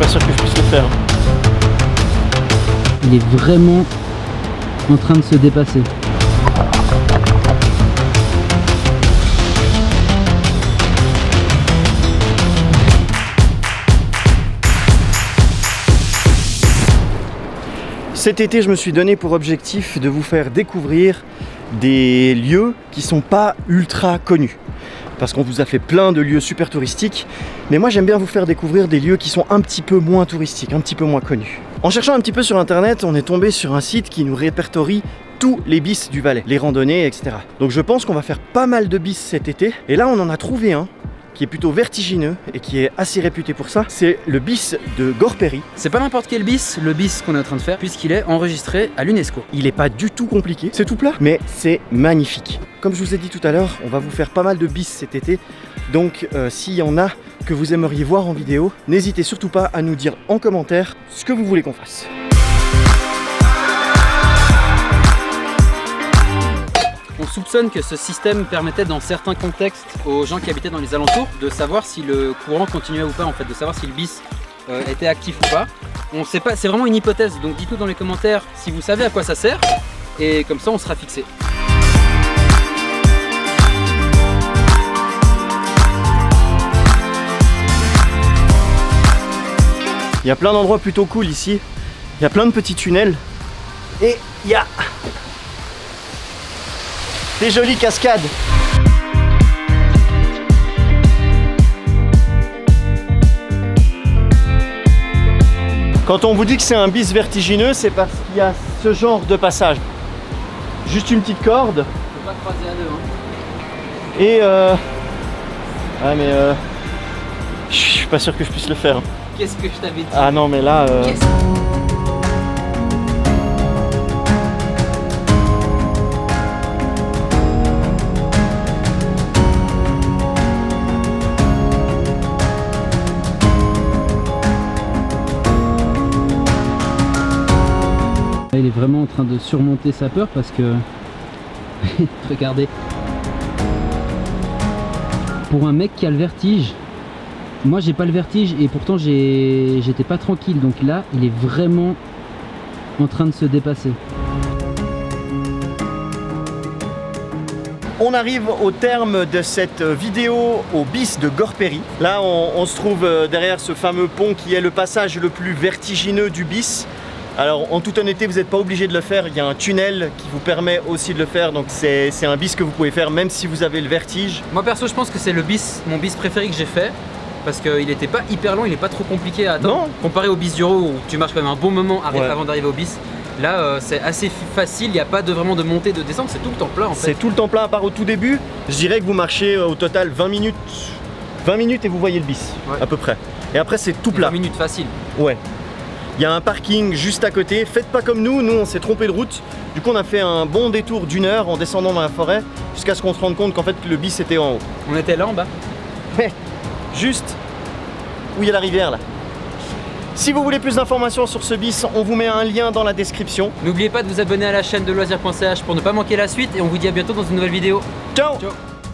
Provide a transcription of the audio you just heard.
pas sûr que je puisse le faire. Il est vraiment en train de se dépasser. Cet été, je me suis donné pour objectif de vous faire découvrir des lieux qui sont pas ultra connus. Parce qu'on vous a fait plein de lieux super touristiques, mais moi j'aime bien vous faire découvrir des lieux qui sont un petit peu moins touristiques, un petit peu moins connus. En cherchant un petit peu sur internet, on est tombé sur un site qui nous répertorie tous les bis du Valais, les randonnées, etc. Donc je pense qu'on va faire pas mal de bis cet été, et là on en a trouvé un qui est plutôt vertigineux et qui est assez réputé pour ça, c'est le bis de Gorpéry. C'est pas n'importe quel bis, le bis qu'on est en train de faire, puisqu'il est enregistré à l'UNESCO. Il est pas du tout compliqué, c'est tout plat, mais c'est magnifique. Comme je vous ai dit tout à l'heure, on va vous faire pas mal de bis cet été, donc s'il y en a que vous aimeriez voir en vidéo, n'hésitez surtout pas à nous dire en commentaire ce que vous voulez qu'on fasse. On soupçonne que ce système permettait dans certains contextes aux gens qui habitaient dans les alentours de savoir si le courant continuait ou pas, en fait, de savoir si le bis était actif ou pas. On sait pas, c'est vraiment une hypothèse, donc dites-nous dans les commentaires si vous savez à quoi ça sert, et comme ça on sera fixé. Il y a plein d'endroits plutôt cool ici, il y a plein de petits tunnels, et il y a des jolies cascades. Quand on vous dit que c'est un bis vertigineux, c'est parce qu'il y a ce genre de passage. Juste une petite corde. Faut pas croiser à deux, hein. Et ah mais je suis pas sûr que je puisse le faire. Qu'est-ce que je t'avais dit? Ah non mais là Il est vraiment en train de surmonter sa peur parce que regardez, pour un mec qui a le vertige, moi j'ai pas le vertige et pourtant j'étais pas tranquille, donc là il est vraiment en train de se dépasser. on arrive au terme de cette vidéo au bis de Gorpéry. Là on se trouve derrière ce fameux pont qui est le passage le plus vertigineux du bis. Alors en toute honnêteté, vous n'êtes pas obligé de le faire, il y a un tunnel qui vous permet aussi de le faire, donc c'est un bis que vous pouvez faire même si vous avez le vertige. Moi perso je pense que c'est mon bis préféré que j'ai fait, parce qu'il n'était pas hyper long, il n'est pas trop compliqué à atteindre. Non. Comparé au bis du Rho où tu marches quand même un bon moment avant d'arriver au bis. Là c'est assez facile, il n'y a pas vraiment de montée, de descente, c'est tout le temps plat en fait. C'est tout le temps plat à part au tout début. Je dirais que vous marchez au total 20 minutes et vous voyez le bis, à peu près. Et après c'est tout plat. 20 minutes facile. Ouais. Il y a un parking juste à côté, faites pas comme nous on s'est trompé de route. Du coup on a fait un bon détour d'1 heure en descendant dans la forêt jusqu'à ce qu'on se rende compte qu'en fait le bis était en haut. On était là en bas? Ouais, juste où il y a la rivière là. Si vous voulez plus d'informations sur ce bis, on vous met un lien dans la description. N'oubliez pas de vous abonner à la chaîne de loisirs.ch pour ne pas manquer la suite et on vous dit à bientôt dans une nouvelle vidéo. Ciao, ciao.